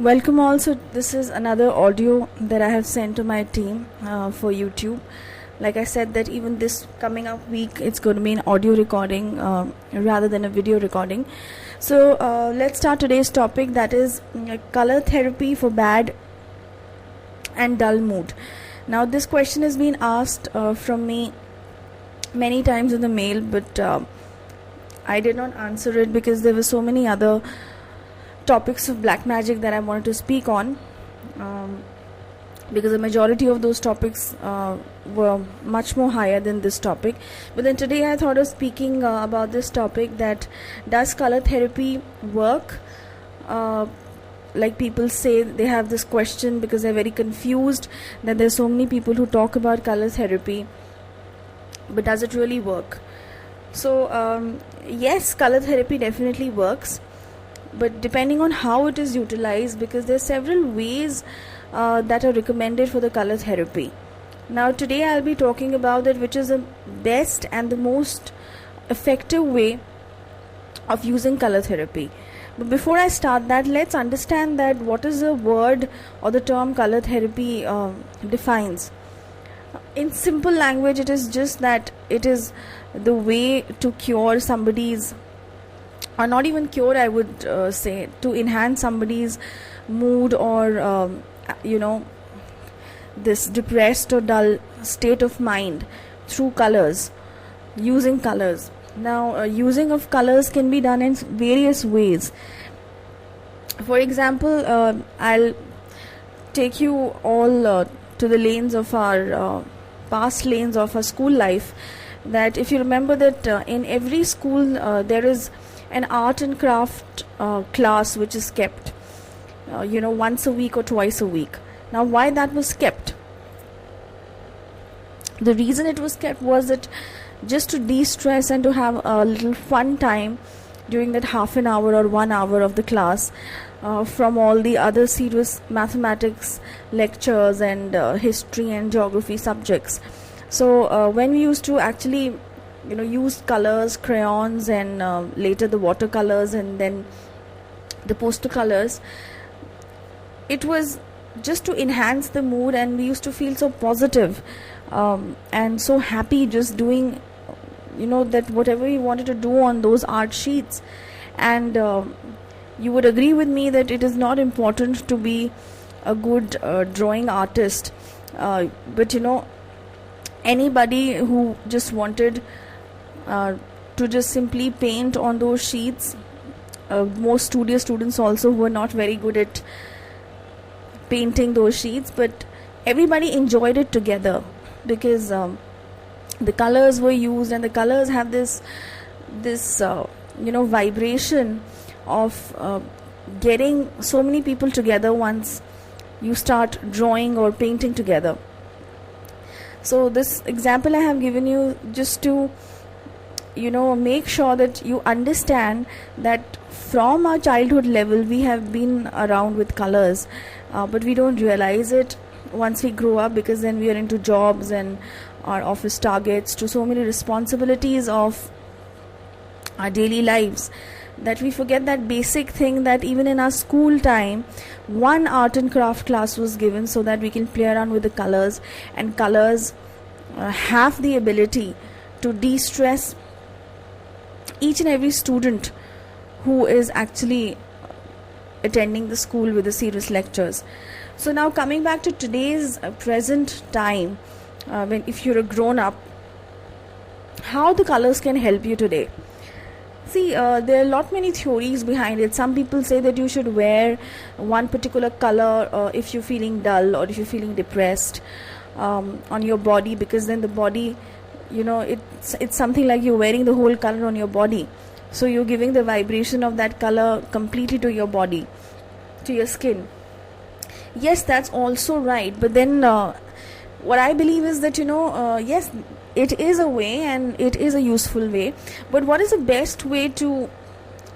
Welcome all. So this is another audio that I have sent to my team for YouTube. Like I said, that even this coming up week it's going to be an audio recording rather than a video recording. So let's start today's topic, that is color therapy for bad and dull mood. Now this question has been asked from me many times in the mail, but I did not answer it because there were so many other topics of black magic that I wanted to speak on, because the majority of those topics were much more higher than this topic. But then today I thought of speaking about this topic, that does color therapy work? Like people say, they have this question because they're very confused that there's so many people who talk about color therapy, but does it really work? So yes, color therapy definitely works, but depending on how it is utilized, because there are several ways that are recommended for the color therapy. Now today I'll be talking about it, which is the best and the most effective way of using color therapy. But before I start that, let's understand that what is the word or the term color therapy defines. In simple language, it is just that it is the way to cure somebody's, or not even cure, I would say, to enhance somebody's mood or this depressed or dull state of mind through colors, using colors. Now using of colors can be done in various ways. For example, I'll take you all to the lanes of our past lanes of our school life. That if you remember that in every school there is an art and craft class which is kept once a week or twice a week. Now why that was kept? The reason it was kept was that just to de-stress and to have a little fun time during that half an hour or 1 hour of the class from all the other serious mathematics lectures and history and geography subjects. So when we used to actually use colors, crayons, and later the watercolors and then the poster colors, it was just to enhance the mood, and we used to feel so positive and so happy just doing that whatever we wanted to do on those art sheets. And you would agree with me that it is not important to be a good drawing artist, but anybody who just wanted to just simply paint on those sheets, most studious students also who were not very good at painting those sheets, but everybody enjoyed it together because the colors were used, and the colors have this vibration of getting so many people together once you start drawing or painting together. So this example I have given you just to make sure that you understand that from our childhood level we have been around with colors, but we don't realize it once we grow up, because then we are into jobs and our office targets, to so many responsibilities of our daily lives, that we forget that basic thing, that even in our school time one art and craft class was given so that we can play around with the colors, and colors have the ability to de-stress each and every student who is actually attending the school with the serious lectures. So now coming back to today's present time, when if you're a grown up, how the colors can help you today. See, there are a lot many theories behind it. Some people say that you should wear one particular color if you're feeling dull or if you're feeling depressed on your body, because then the body, it's something like you're wearing the whole color on your body. So you're giving the vibration of that color completely to your body, to your skin. Yes, that's also right. But then what I believe is that, yes, it is a way and it is a useful way. But what is the best way to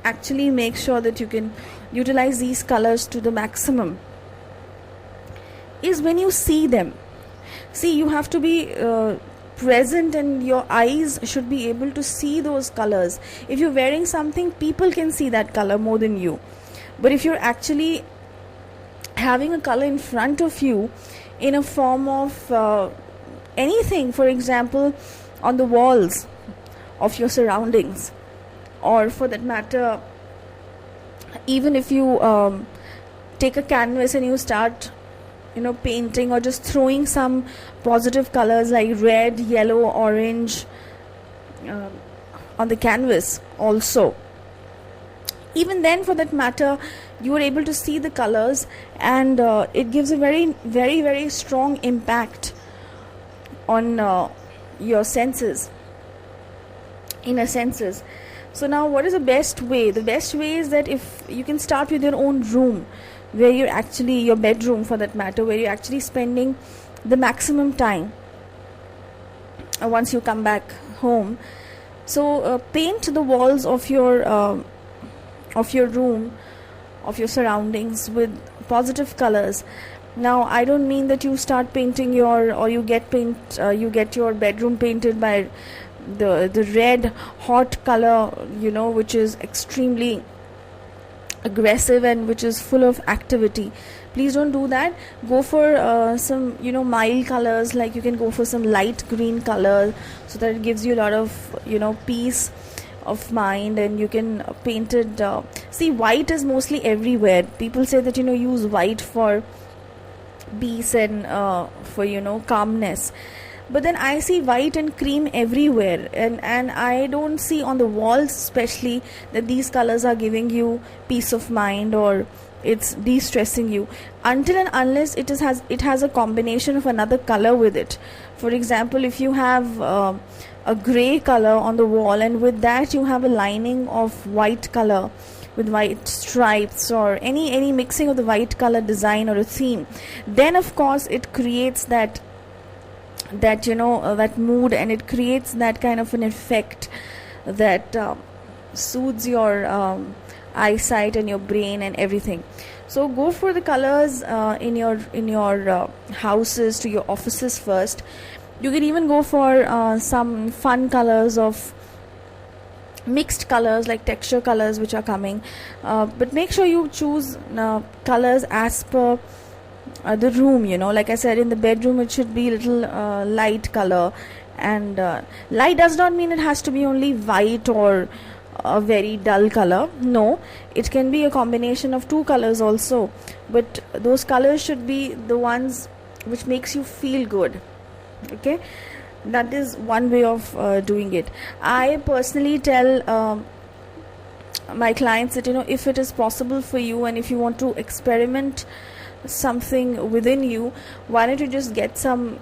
actually make sure that you can utilize these colors to the maximum is when you see them. See, you have to be present, and your eyes should be able to see those colors. If you're wearing something, people can see that color more than you. But if you're actually having a color in front of you in a form of anything, for example, on the walls of your surroundings, or for that matter, even if you take a canvas and you start painting, or just throwing some positive colors like red, yellow, orange on the canvas also. Even then, for that matter, you are able to see the colors, and it gives a very, very, very strong impact on your senses, inner senses. So now, what is the best way? The best way is that if you can start with your own room, where you're actually, your bedroom for that matter, where you're actually spending the maximum time once you come back home. So paint the walls of your room, of your surroundings, with positive colors. Now, I don't mean that you start painting you get your bedroom painted by the red hot color, which is extremely aggressive and which is full of activity. Please don't do that. Go for some mild colors, like you can go for some light green color, so that it gives you a lot of peace of mind, and you can paint it. See, white is mostly everywhere. People say that use white for peace and for calmness, but then I see white and cream everywhere, and I don't see on the walls especially that these colors are giving you peace of mind or it's de-stressing you, until and unless it has a combination of another color with it. For example, if you have a grey color on the wall, and with that you have a lining of white color with white stripes, or any mixing of the white color design or a theme, then of course it creates that mood, and it creates that kind of an effect that soothes your eyesight and your brain and everything. So go for the colors in your houses, to your offices first. You can even go for some fun colors, of mixed colors like texture colors which are coming, but make sure you choose colors as per the room. Like I said, in the bedroom it should be a little light color, and light does not mean it has to be only white or a very dull color. No, it can be a combination of two colors also, but those colors should be the ones which makes you feel good. Okay, that is one way of doing it. I personally tell my clients that if it is possible for you, and if you want to experiment something within you, why don't you just get some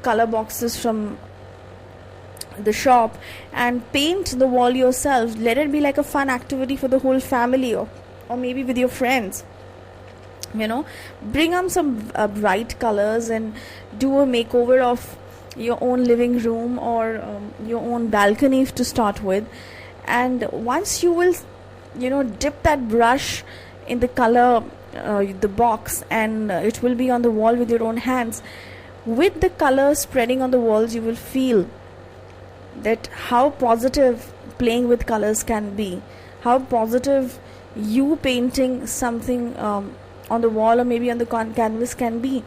color boxes from the shop and paint the wall yourself. Let it be like a fun activity for the whole family, or maybe with your friends. Bring up some bright colors and do a makeover of your own living room or your own balcony to start with. And once you will dip that brush in the color, the box, and it will be on the wall with your own hands, with the color spreading on the walls, you will feel that how positive playing with colors can be, how positive you painting something on the wall or maybe on the canvas can be.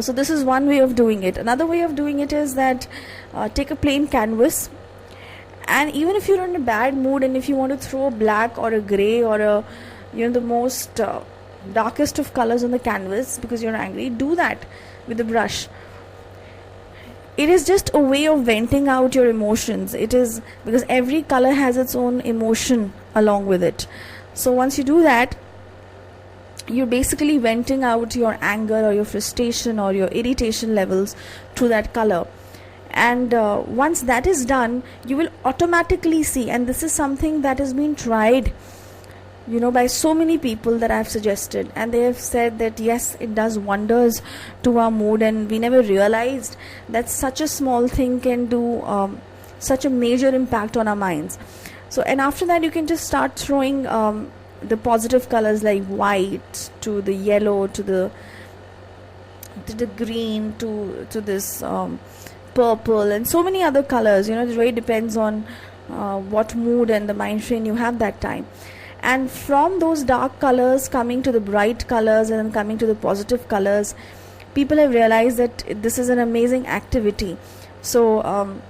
So this is one way of doing it. Another way of doing it is that take a plain canvas, and even if you're in a bad mood and if you want to throw a black or a grey or a the most darkest of colors on the canvas because you're angry, do that with the brush. It is just a way of venting out your emotions. It is because every color has its own emotion along with it. So once you do that, you're basically venting out your anger or your frustration or your irritation levels through that color. And once that is done, you will automatically see, and this is something that has been tried by so many people that I've suggested, and they have said that yes, it does wonders to our mood, and we never realized that such a small thing can do such a major impact on our minds. So, and after that, you can just start throwing the positive colors like white to the yellow to the green to this purple and so many other colors. It really depends on what mood and the mind frame you have that time. and from those dark colors coming to the bright colors and then coming to the positive colors, people have realized that this is an amazing activity. So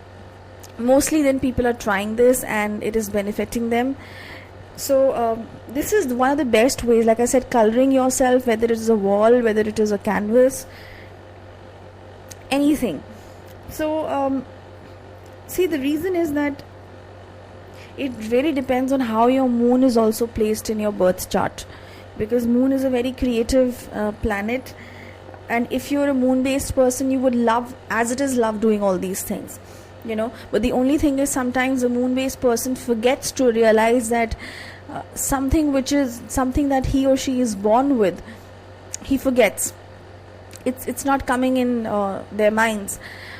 mostly then people are trying this and it is benefiting them. So this is one of the best ways, like I said, coloring yourself, whether it is a wall, whether it is a canvas, anything. So see, the reason is that it really depends on how your moon is also placed in your birth chart, because moon is a very creative planet, and if you're a moon based person, you would love, as it is, love doing all these things, you know. But the only thing is, sometimes a moon based person forgets to realize that something which is something that he or she is born with, he forgets. It's not coming in their minds.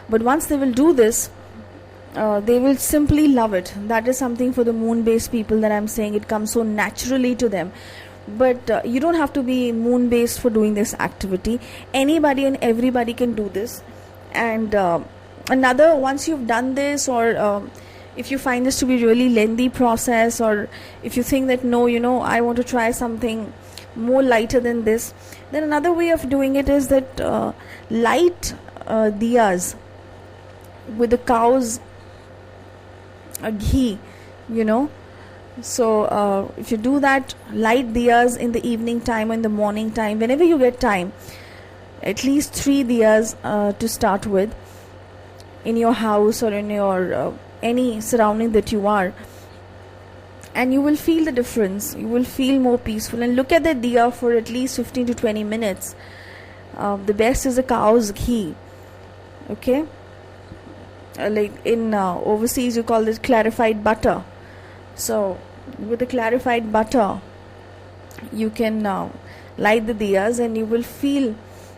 But once they will do this, they will simply love it. That is something for the moon based people that I'm saying. It comes so naturally to them. But you don't have to be moon based for doing this activity. Anybody and everybody can do this. And once you've done this, or if you find this to be really lengthy process, or if you think that no, I want to try something more lighter than this, then another way of doing it is that light diyas with the cow's ghee, So if you do that, light diyas in the evening time or in the morning time, whenever you get time, at least 3 diyas to start with, in your house or in your any surrounding that you are, and you will feel the difference. You will feel more peaceful. And look at the diya for at least 15 to 20 minutes. The best is the cow's ghee. Okay, like in overseas you call this clarified butter. So with the clarified butter, you can light the diyas and you will feel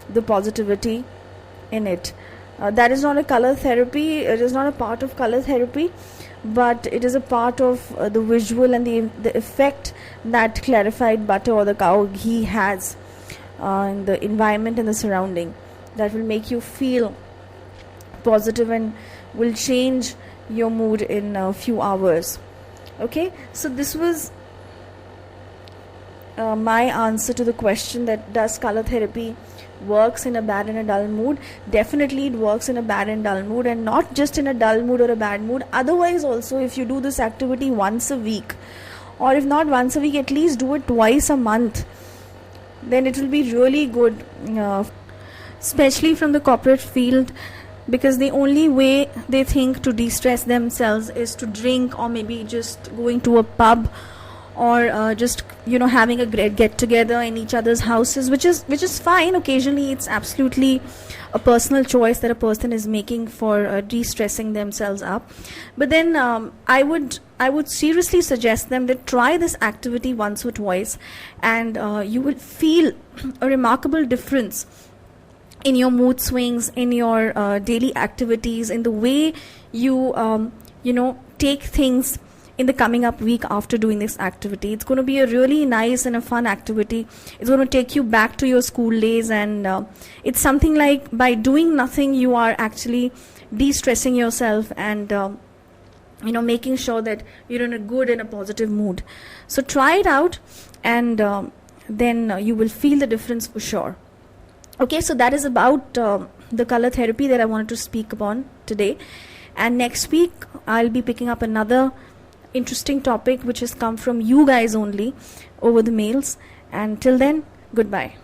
the positivity in it. That is not a color therapy. It is not a part of color therapy, but it is a part of the visual and the effect that clarified butter or the cow ghee has in the environment and the surrounding, that will make you feel positive and will change your mood in a few hours. Okay, so this was my answer to the question that does color therapy works in a bad and a dull mood. Definitely it works in a bad and dull mood, and not just in a dull mood or a bad mood. Otherwise also, if you do this activity once a week, or if not once a week, at least do it twice a month, then it will be really good, especially from the corporate field, because the only way they think to de-stress themselves is to drink, or maybe just going to a pub, or just having a great get together in each other's houses, which is fine. Occasionally it's absolutely a personal choice that a person is making for de-stressing themselves up. But then I would seriously suggest them that try this activity once or twice, and you will feel a remarkable difference in your mood swings, in your daily activities, in the way you take things in the coming up week after doing this activity. It's going to be a really nice and a fun activity. It's going to take you back to your school days, and it's something like, by doing nothing, you are actually de-stressing yourself and making sure that you're in a good and a positive mood. So try it out, and then you will feel the difference for sure. Okay, so that is about the color therapy that I wanted to speak upon today. And next week I'll be picking up another interesting topic which has come from you guys only over the mails. And till then, goodbye.